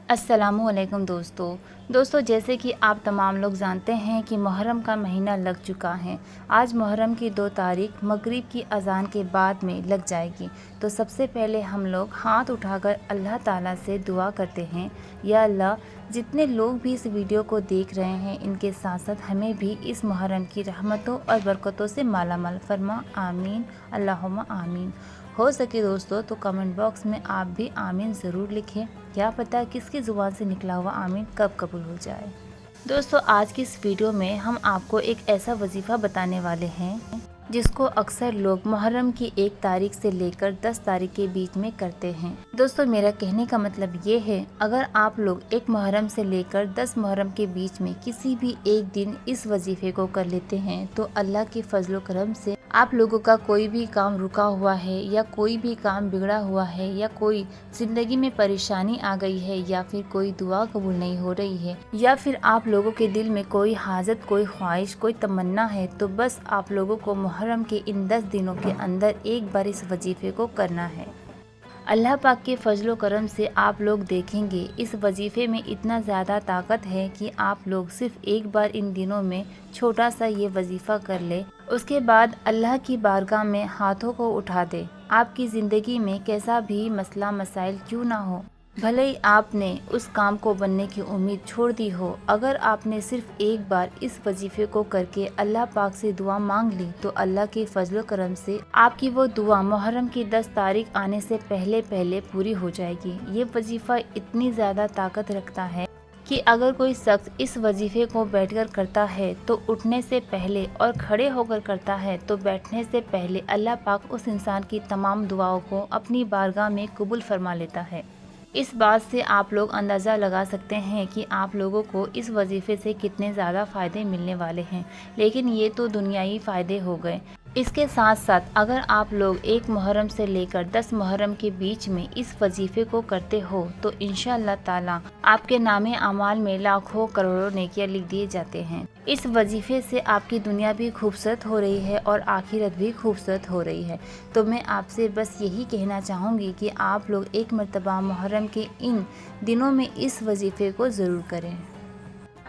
अस्सलामुअलैकुम दोस्तों जैसे कि आप तमाम लोग जानते हैं कि मुहर्रम का महीना लग चुका है। आज मुहर्रम की 2 तारीख मगरिब की अज़ान के बाद में लग जाएगी। तो सबसे पहले हम लोग हाथ उठाकर अल्लाह ताला से दुआ करते हैं, या अल्लाह, जितने लोग भी इस वीडियो को देख रहे हैं इनके साथ साथ हमें भी इस मुहर्रम की रहमतों और बरकतों से मालामाल फरमा। आमीन अल्लाहुम्मा आमीन। हो सके दोस्तों तो कमेंट बॉक्स में आप भी आमीन ज़रूर लिखें। क्या पता किसकी ज़ुबान से निकला हुआ आमीन कब कबूल हो जाए। दोस्तों आज की इस वीडियो में हम आपको एक ऐसा वजीफ़ा बताने वाले हैं जिसको अक्सर लोग मुहर्रम की 1 तारीख से लेकर 10 तारीख के बीच में करते हैं। दोस्तों मेरा कहने का मतलब ये है, अगर आप लोग 1 मुहर्रम से लेकर 10 मुहर्रम के बीच में किसी भी एक दिन इस वजीफे को कर लेते हैं तो अल्लाह के फजलो करम से आप लोगों का कोई भी काम रुका हुआ है या कोई भी काम बिगड़ा हुआ है या कोई ज़िंदगी में परेशानी आ गई है या फिर कोई दुआ कबूल नहीं हो रही है या फिर आप लोगों के दिल में कोई हाजत, कोई ख्वाहिश, कोई तमन्ना है, तो बस आप लोगों को मुहर्रम के इन 10 दिनों के अंदर एक बार इस वजीफे को करना है। अल्लाह पाक के फजलो करम से आप लोग देखेंगे इस वजीफ़े में इतना ज़्यादा ताकत है कि आप लोग सिर्फ एक बार इन दिनों में छोटा सा ये वजीफ़ा कर ले, उसके बाद अल्लाह की बारगाह में हाथों को उठा दे। आपकी ज़िंदगी में कैसा भी मसला मसाइल क्यों ना हो, भले ही आपने उस काम को बनने की उम्मीद छोड़ दी हो, अगर आपने सिर्फ एक बार इस वजीफे को करके अल्लाह पाक से दुआ मांग ली तो अल्लाह के फजलो करम से आपकी वो दुआ मुहर्रम की 10 तारीख आने से पहले पहले पूरी हो जाएगी। ये वजीफ़ा इतनी ज़्यादा ताकत रखता है कि अगर कोई शख्स इस वजीफे को बैठकर करता है तो उठने से पहले और खड़े होकर करता है तो बैठने से पहले अल्लाह पाक उस इंसान की तमाम दुआओं को अपनी बारगाह में कबूल फरमा लेता है। इस बात से आप लोग अंदाज़ा लगा सकते हैं कि आप लोगों को इस वजीफ़े से कितने ज़्यादा फ़ायदे मिलने वाले हैं। लेकिन ये तो दुनियाई फ़ायदे हो गए। इसके साथ साथ अगर आप लोग 1 मुहर्रम से लेकर 10 मुहर्रम के बीच में इस वजीफ़े को करते हो तो इंशाअल्लाह ताला आपके नामे अमाल में लाखों करोड़ों नेकियां लिख दिए जाते हैं। इस वजीफ़े से आपकी दुनिया भी खूबसूरत हो रही है और आखिरत भी खूबसूरत हो रही है। तो मैं आपसे बस यही कहना चाहूँगी कि आप लोग एक मरतबा मुहर्रम के इन दिनों में इस वजीफ़े को ज़रूर करें।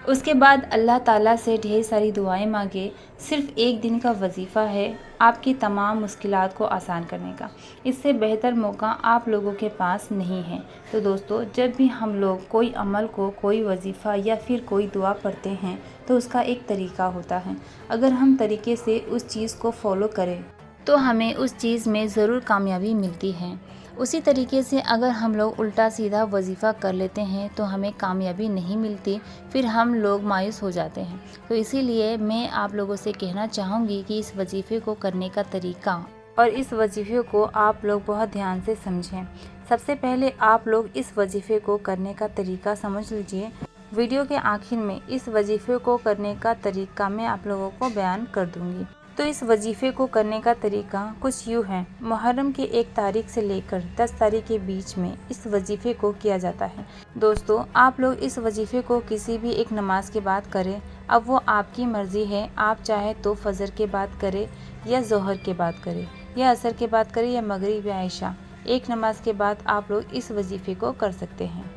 उसके बाद अल्लाह ताला से ढेर सारी दुआएं मांगे। सिर्फ एक दिन का वजीफ़ा है आपकी तमाम मुश्किलात को आसान करने का। इससे बेहतर मौका आप लोगों के पास नहीं है। तो दोस्तों जब भी हम लोग कोई अमल को, कोई वजीफ़ा या फिर कोई दुआ पढ़ते हैं तो उसका एक तरीका होता है। अगर हम तरीके से उस चीज़ को फॉलो करें तो हमें उस चीज़ में ज़रूर कामयाबी मिलती है। उसी तरीके से अगर हम लोग उल्टा सीधा वजीफ़ा कर लेते हैं तो हमें कामयाबी नहीं मिलती, फिर हम लोग मायूस हो जाते हैं। तो इसीलिए मैं आप लोगों से कहना चाहूँगी कि इस वजीफ़े को करने का तरीका और इस वजीफ़े को आप लोग बहुत ध्यान से समझें। सबसे पहले आप लोग इस वजीफ़े को करने का तरीका समझ लीजिए। वीडियो के आखिर में इस वजीफ़े को करने का तरीका मैं आप लोगों को बयान कर दूँगी। तो इस वजीफ़े को करने का तरीका कुछ यूँ है। मुहर्रम की 1 तारीख से लेकर 10 तारीख के बीच में इस वजीफ़े को किया जाता है। दोस्तों आप लोग इस वजीफ़े को किसी भी एक नमाज के बाद करें। अब वो आपकी मर्ज़ी है, आप चाहे तो फजर के बाद करें या ज़ोहर के बाद करें या असर के बाद करें या मगरिब या इशा, एक नमाज के बाद आप लोग इस वजीफ़े को कर सकते हैं।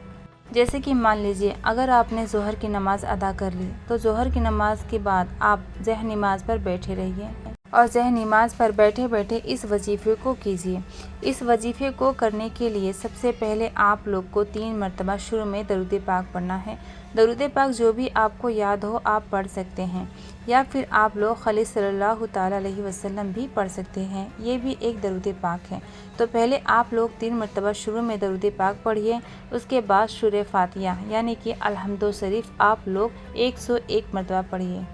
जैसे कि मान लीजिए अगर आपने ज़ोहर की नमाज़ अदा कर ली तो ज़ोहर की नमाज़ के बाद आप ज़हर नमाज पर बैठे रहिए और ज़हर नमाज पर बैठे बैठे इस वजीफ़े को कीजिए। इस वजीफ़े को करने के लिए सबसे पहले आप लोग को 3 मरतबा शुरू में दरूद पाक पढ़ना है। दरूद पाक जो भी आपको याद हो आप पढ़ सकते हैं या फिर आप लोग खली सल्लल्लाहु ताला अलैहि वसल्लम भी पढ़ सकते हैं। ये भी एक दरूद पाक है। तो पहले आप लोग 3 मरतबा शुरू में दरूद पाक पढ़िए। उसके बाद सूरह फातिहा यानी कि अलहम्दु शरीफ आप लोग 101 मरतबा पढ़िए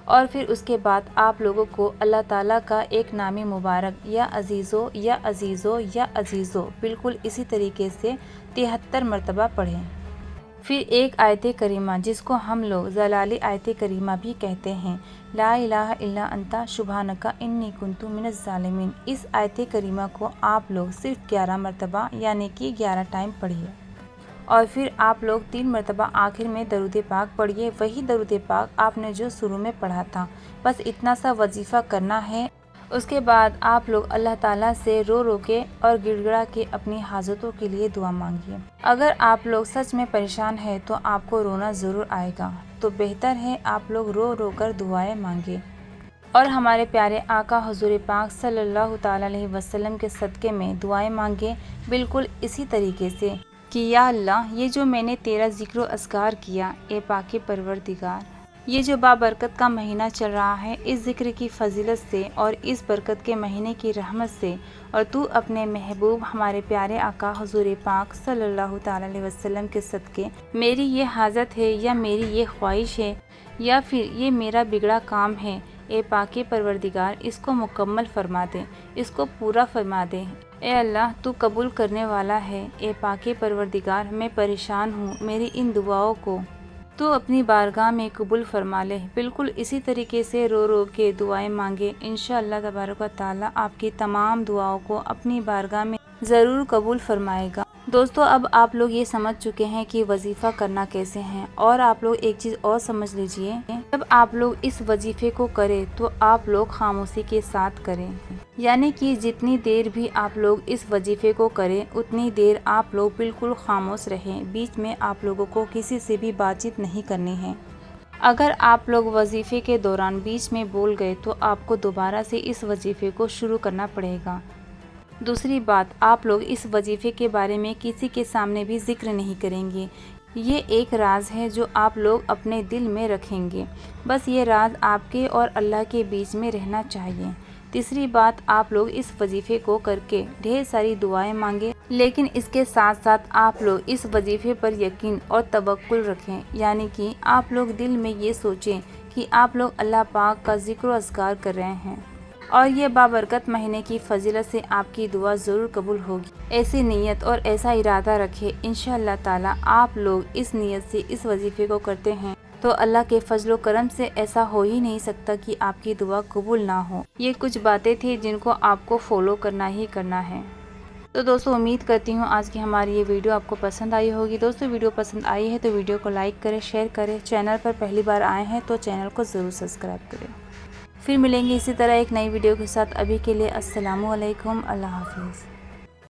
और फिर उसके बाद आप लोगों को अल्लाह ताला का एक नामी मुबारक या अजीज़ो या अजीज़ो या अजीज़ो बिल्कुल इसी तरीके से 73 मरतबा पढ़ें। फिर एक आयत करीमा जिसको हम लोग जलाली आयत करीमा भी कहते हैं, ला इलाहा इल्ला अंता सुब्हानका इन्नी कुन्तु मिनज़ ज़ालिमीन, इस आयत करीमा को आप लोग सिर्फ 11 मरतबा यानी कि 11 टाइम पढ़िए और फिर आप लोग 3 मरतबा आखिर में दरूद पाक पढ़िए। वही दरूद पाक आपने जो शुरू में पढ़ा था, बस इतना सा वजीफ़ा करना है اس کے بعد آپ لوگ اللہ تعالیٰ سے رو رو کے اور گڑ گڑا کے اپنی حاجتوں کے لیے دعا مانگیے۔ اگر آپ لوگ سچ میں پریشان ہیں تو آپ کو رونا ضرور آئے گا، تو بہتر ہے آپ لوگ رو رو کر دعائیں مانگیں اور ہمارے پیارے آقا حضور پاک صلی اللہ تعالیٰ علیہ وسلم کے صدقے میں دعائیں مانگیں، بالکل اسی طریقے سے کہ یا اللہ، یہ جو میں نے تیرا ذکر و اذکار کیا، اے پاک پروردگار، یہ جو بابرکت کا مہینہ چل رہا ہے، اس ذکر کی فضیلت سے اور اس برکت کے مہینے کی رحمت سے، اور تو اپنے محبوب ہمارے پیارے آقا حضور پاک صلی اللہ تعالیٰ علیہ وسلم کے صدقے میری یہ حاجت ہے یا میری یہ خواہش ہے یا پھر یہ میرا بگڑا کام ہے، اے پاک پروردگار، اس کو مکمل فرما دے، اس کو پورا فرما دے۔ اے اللہ، تو قبول کرنے والا ہے۔ اے پاک پروردگار، میں پریشان ہوں، میری ان دعاؤں کو تو اپنی بارگاہ میں قبول فرما لے۔ بالکل اسی طریقے سے رو رو کے دعائیں مانگے، انشاءاللہ تبارک و تعالیٰ آپ کی تمام دعاؤں کو اپنی بارگاہ میں ضرور قبول فرمائے گا۔ دوستو، اب آپ لوگ یہ سمجھ چکے ہیں کہ وظیفہ کرنا کیسے ہیں، اور آپ لوگ ایک چیز اور سمجھ لیجئے، جب آپ لوگ اس وظیفے کو کریں تو آپ لوگ خاموشی کے ساتھ کریں، یعنی کہ جتنی دیر بھی آپ لوگ اس وظیفے کو کریں اتنی دیر آپ لوگ بالکل خاموش رہیں، بیچ میں آپ لوگوں کو کسی سے بھی بات چیت نہیں کرنی ہے۔ اگر آپ لوگ وظیفے کے دوران بیچ میں بول گئے تو آپ کو دوبارہ سے اس وظیفے کو شروع کرنا پڑے گا۔ دوسری بات، آپ لوگ اس وظیفے کے بارے میں کسی کے سامنے بھی ذکر نہیں کریں گے، یہ ایک راز ہے جو آپ لوگ اپنے دل میں رکھیں گے، بس یہ راز آپ کے اور اللہ کے بیچ میں رہنا چاہیے۔ تیسری بات، آپ لوگ اس وظیفے کو کر کے ڈھیر ساری دعائیں مانگیں، لیکن اس کے ساتھ ساتھ آپ لوگ اس وظیفے پر یقین اور توکل رکھیں، یعنی کہ آپ لوگ دل میں یہ سوچیں کہ آپ لوگ اللہ پاک کا ذکر و اذکار کر رہے ہیں اور یہ بابرکت مہینے کی فضیلت سے آپ کی دعا ضرور قبول ہوگی۔ ایسی نیت اور ایسا ارادہ رکھے، انشاءاللہ تعالیٰ آپ لوگ اس نیت سے اس وظیفے کو کرتے ہیں تو اللہ کے فضل و کرم سے ایسا ہو ہی نہیں سکتا کہ آپ کی دعا قبول نہ ہو۔ یہ کچھ باتیں تھیں جن کو آپ کو فالو کرنا ہی کرنا ہے۔ تو دوستو، امید کرتی ہوں آج کی ہماری یہ ویڈیو آپ کو پسند آئی ہوگی۔ دوستو، ویڈیو پسند آئی ہے تو ویڈیو کو لائک کریں، شیئر کریں، چینل پر پہلی بار آئے ہیں تو چینل کو ضرور سبسکرائب کریں۔ پھر ملیں گے اسی طرح ایک نئی ویڈیو کے ساتھ، ابھی کے لیے السلام علیکم، اللہ حافظ۔